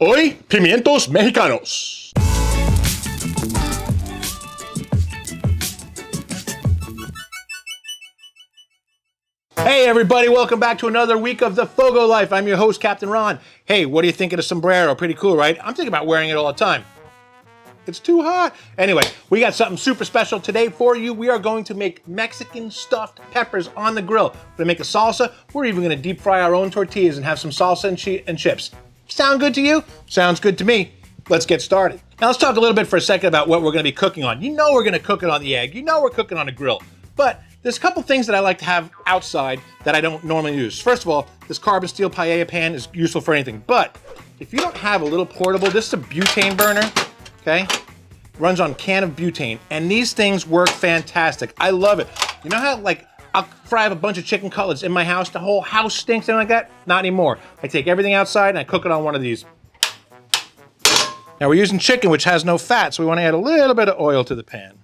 Hoy, pimientos mexicanos. Hey everybody, welcome back to another week of the FOGO Life. I'm your host, Captain Ron. Hey, what do you think of the sombrero? Pretty cool, right? I'm thinking about wearing it all the time. It's too hot. Anyway, we got something super special today for you. We are going to make Mexican stuffed peppers on the grill. We're gonna make a salsa. We're even gonna deep fry our own tortillas and have some salsa and chips. Sound good to you? Sounds good to me. Let's get started. Now let's talk a little bit for a second about what we're gonna be cooking on. You know we're gonna cook it on the egg. You know we're cooking on a grill. But there's a couple things that I like to have outside that I don't normally use. First of all, this carbon steel paella pan is useful for anything. But if you don't have a little portable, this is a butane burner, okay? Runs on a can of butane. And these things work fantastic. I love it. You know how I'll fry up a bunch of chicken cutlets in my house, the whole house stinks and like that? Not anymore. I take everything outside and I cook it on one of these. Now we're using chicken, which has no fat, so we want to add a little bit of oil to the pan.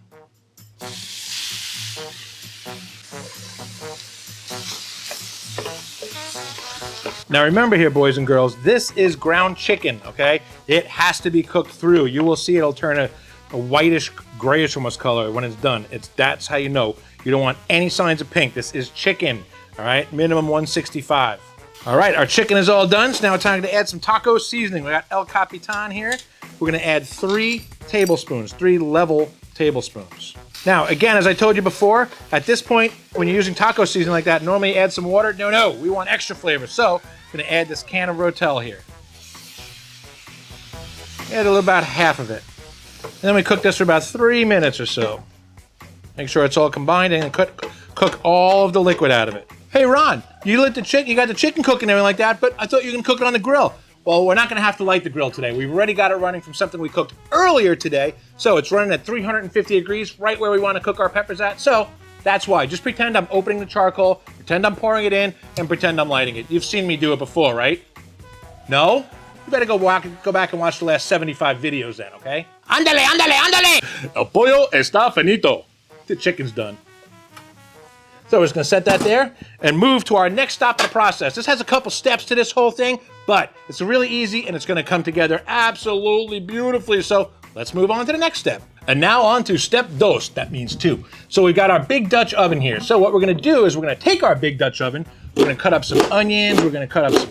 Now remember here, boys and girls, this is ground chicken, okay? It has to be cooked through. You will see it'll turn a whitish, grayish almost color when it's done. That's how you know. You don't want any signs of pink. This is chicken, all right? Minimum 165. All right, our chicken is all done, so now it's time to add some taco seasoning. We got El Capitan here. We're gonna add 3 tablespoons, 3 level tablespoons. Now, again, as I told you before, at this point, when you're using taco seasoning like that, normally add some water. No, we want extra flavor. So, I'm gonna add this can of Rotel here. Add a little about half of it. And then we cook this for about 3 minutes or so. Make sure it's all combined and cook all of the liquid out of it. Hey Ron, you got the chicken cooking and everything like that, but I thought you were gonna cook it on the grill. Well, we're not gonna have to light the grill today. We've already got it running from something we cooked earlier today. So it's running at 350 degrees, right where we wanna cook our peppers at. So that's why. Just pretend I'm opening the charcoal, pretend I'm pouring it in, and pretend I'm lighting it. You've seen me do it before, right? No? You better go back and watch the last 75 videos then, okay? Ándale, ándale, ándale! El pollo está finito. The chicken's done. So we're just gonna set that there and move to our next stop in the process. This has a couple steps to this whole thing, but it's really easy and it's gonna come together absolutely beautifully. So let's move on to the next step. And now on to step dos, that means 2. So we've got our big Dutch oven here. So what we're gonna do is we're gonna take our big Dutch oven, we're gonna cut up some onions, we're gonna cut up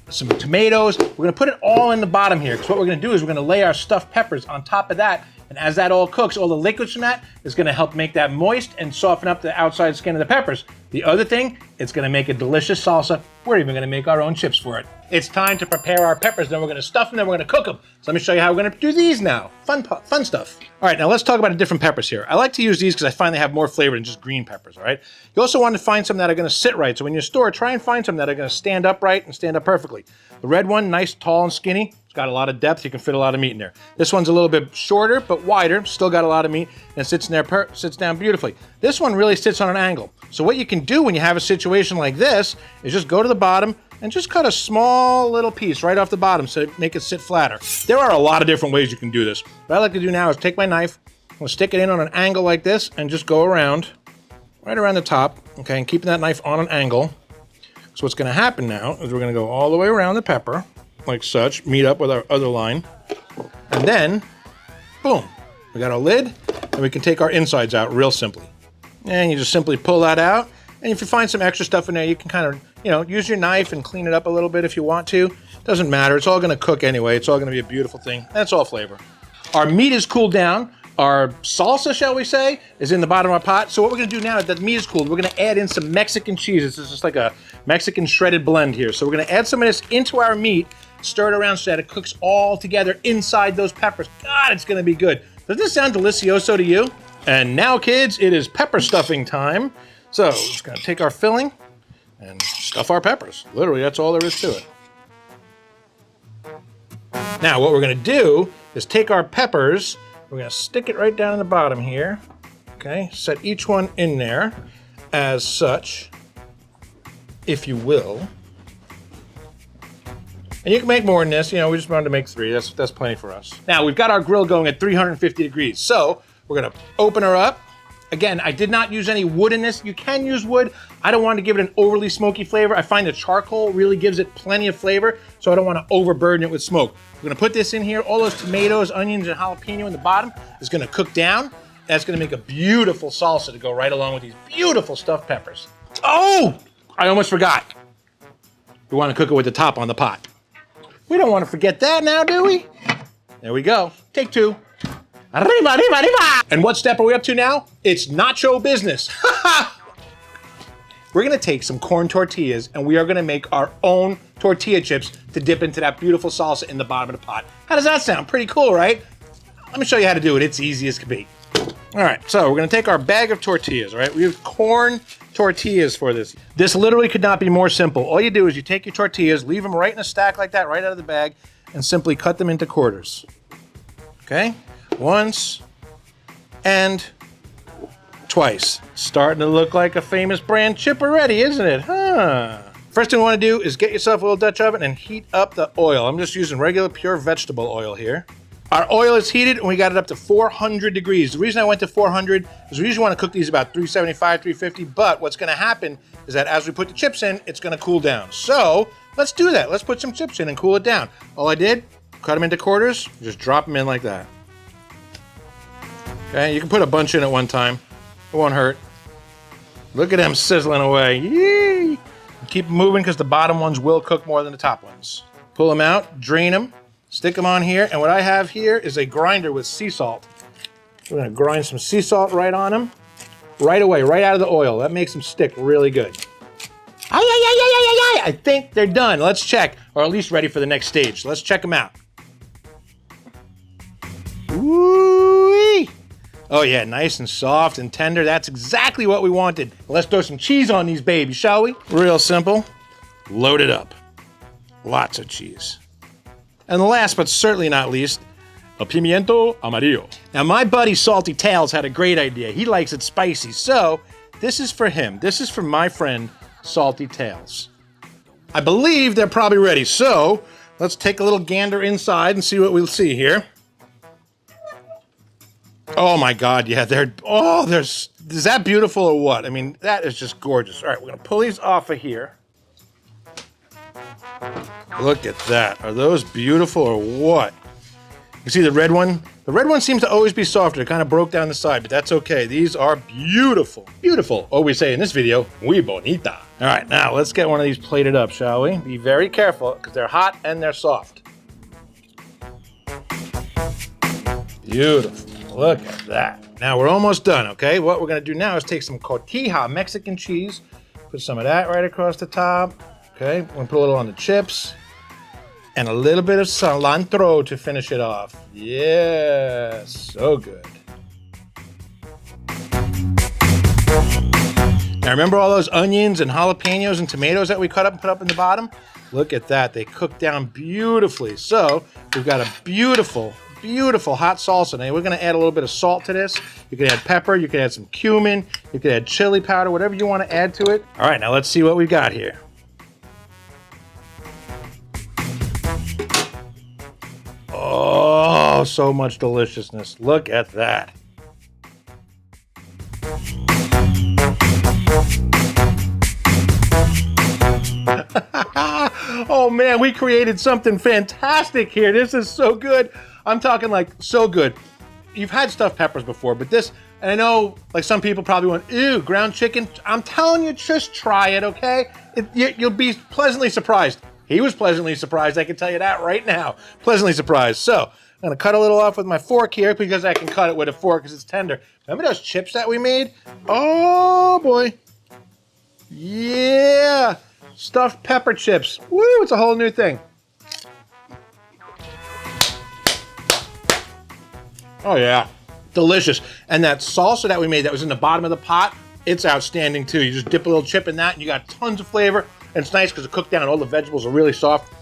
some tomatoes. We're gonna put it all in the bottom here, because what we're gonna do is we're gonna lay our stuffed peppers on top of that. And as that all cooks, all the liquids from that is gonna help make that moist and soften up the outside skin of the peppers. The other thing, it's gonna make a delicious salsa. We're even gonna make our own chips for it. It's time to prepare our peppers, then we're gonna stuff them, then we're gonna cook them. So let me show you how we're gonna do these now. Fun stuff. All right, now let's talk about the different peppers here. I like to use these because I find they have more flavor than just green peppers, all right? You also want to find some that are gonna sit right. So when you store, try and find some that are gonna stand up right and stand up perfectly. The red one, nice, tall, and skinny. It's got a lot of depth. You can fit a lot of meat in there. This one's a little bit shorter, but wider. Still got a lot of meat, and sits down beautifully. This one really sits on an angle. So what you can do when you have a situation like this is just go to the bottom and just cut a small little piece right off the bottom so make it sit flatter. There are a lot of different ways you can do this. What I like to do now is take my knife, I'm gonna stick it in on an angle like this and just go around, right around the top, okay, and keeping that knife on an angle. So what's gonna happen now is we're gonna go all the way around the pepper, like such, meet up with our other line, and then, boom, we got our lid, and we can take our insides out real simply. And you just simply pull that out, and if you find some extra stuff in there, you can kind of, use your knife and clean it up a little bit if you want to. Doesn't matter, it's all gonna cook anyway, it's all gonna be a beautiful thing, and it's all flavor. Our meat is cooled down. Our salsa, shall we say, is in the bottom of our pot. So what we're gonna do now is that the meat is cooled, we're gonna add in some Mexican cheese. This is just like a Mexican shredded blend here. So we're gonna add some of this into our meat, stir it around so that it cooks all together inside those peppers. God, it's gonna be good. Does this sound delicioso to you? And now, kids, it is pepper stuffing time. So we're just gonna take our filling and stuff our peppers. Literally, that's all there is to it. Now, what we're gonna do is take our peppers, we're gonna stick it right down in the bottom here. Okay, set each one in there as such, if you will. And you can make more than this, we just wanted to make 3, that's plenty for us. Now, we've got our grill going at 350 degrees, so we're gonna open her up, Again, I did not use any wood in this. You can use wood. I don't want to give it an overly smoky flavor. I find the charcoal really gives it plenty of flavor, so I don't want to overburden it with smoke. We're gonna put this in here. All those tomatoes, onions, and jalapeno in the bottom is gonna cook down. That's gonna make a beautiful salsa to go right along with these beautiful stuffed peppers. Oh, I almost forgot. We wanna cook it with the top on the pot. We don't wanna forget that now, do we? There we go, take two. Arriba, arriba, arriba. And what step are we up to now? It's nacho business. We're gonna take some corn tortillas and we are gonna make our own tortilla chips to dip into that beautiful salsa in the bottom of the pot. How does that sound? Pretty cool, right? Let me show you how to do it. It's easy as can be. All right, so we're gonna take our bag of tortillas, all right? We have corn tortillas for this. This literally could not be more simple. All you do is you take your tortillas, leave them right in a stack like that, right out of the bag, and simply cut them into quarters, okay? Once and twice. Starting to look like a famous brand chip already, isn't it? Huh? First thing you want to do is get yourself a little Dutch oven and heat up the oil. I'm just using regular pure vegetable oil here. Our oil is heated and we got it up to 400 degrees. The reason I went to 400 is we usually want to cook these about 375, 350, but what's going to happen is that as we put the chips in, it's going to cool down. So let's do that. Let's put some chips in and cool it down. All I did, cut them into quarters, just drop them in like that. Okay, you can put a bunch in at one time. It won't hurt. Look at them sizzling away. Yee! Keep them moving because the bottom ones will cook more than the top ones. Pull them out, drain them, stick them on here, and what I have here is a grinder with sea salt. We're gonna grind some sea salt right on them, right away, right out of the oil. That makes them stick really good. Ay, ay, ay, ay, ay, ay, ay. I think they're done. Let's check, or at least ready for the next stage. Let's check them out. Woo-wee! Oh yeah, nice and soft and tender. That's exactly what we wanted. Let's throw some cheese on these babies, shall we? Real simple. Load it up. Lots of cheese. And last but certainly not least, a pimiento amarillo. Now my buddy Salty Tails had a great idea. He likes it spicy, so this is for him. This is for my friend Salty Tails. I believe they're probably ready, so let's take a little gander inside and see what we'll see here. Oh my God, yeah, is that beautiful or what? I mean, that is just gorgeous. All right, we're gonna pull these off of here. Look at that. Are those beautiful or what? You see the red one? The red one seems to always be softer. It kind of broke down the side, but that's okay. These are beautiful. Beautiful. Or we say in this video, muy bonita. All right, now let's get one of these plated up, shall we? Be very careful because they're hot and they're soft. Beautiful. Look at that. Now we're almost done, okay? What we're gonna do now is take some cotija Mexican cheese, put some of that right across the top, okay? We're gonna put a little on the chips, and a little bit of cilantro to finish it off. Yeah, so good. Now remember all those onions and jalapenos and tomatoes that we cut up and put up in the bottom? Look at that, they cook down beautifully. So we've got a beautiful hot salsa. Now we're gonna add a little bit of salt to this. You can add pepper, you can add some cumin, you can add chili powder, whatever you wanna add to it. All right, now let's see what we've got here. Oh, so much deliciousness. Look at that. Oh man, we created something fantastic here. This is so good. I'm talking like so good. You've had stuffed peppers before, but this, and I know like some people probably went, ew, ground chicken. I'm telling you, just try it, okay? You'll be pleasantly surprised. He was pleasantly surprised, I can tell you that right now. Pleasantly surprised. So I'm gonna cut a little off with my fork here because I can cut it with a fork because it's tender. Remember those chips that we made? Oh boy. Yeah. Stuffed pepper chips. Woo, it's a whole new thing. Oh yeah, delicious. And that salsa that we made that was in the bottom of the pot, it's outstanding too. You just dip a little chip in that and you got tons of flavor. And it's nice because it cooked down and all the vegetables are really soft.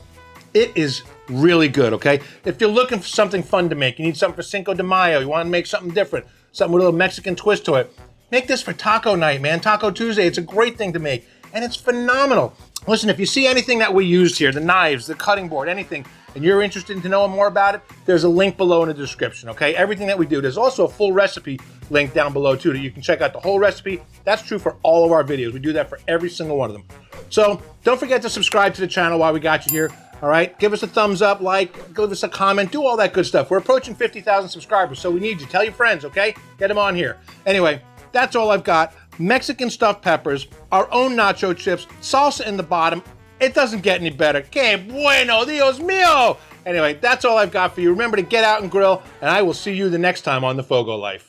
It is really good, okay? If you're looking for something fun to make, you need something for Cinco de Mayo, you want to make something different, something with a little Mexican twist to it, make this for Taco Night, man. Taco Tuesday, it's a great thing to make. And it's phenomenal. Listen, if you see anything that we used here, the knives, the cutting board, anything, and you're interested to know more about it, there's a link below in the description, okay? Everything that we do. There's also a full recipe link down below too that you can check out the whole recipe. That's true for all of our videos. We do that for every single one of them. So don't forget to subscribe to the channel while we got you here. All right, give us a thumbs up, like, give us a comment, do all that good stuff. We're approaching 50,000 subscribers, so we need you. Tell your friends, okay? Get them on here. Anyway, that's all I've got. Mexican stuffed peppers, our own nacho chips, salsa in the bottom. It doesn't get any better. Que bueno, Dios mío! Anyway, that's all I've got for you. Remember to get out and grill, and I will see you the next time on the FOGO Life.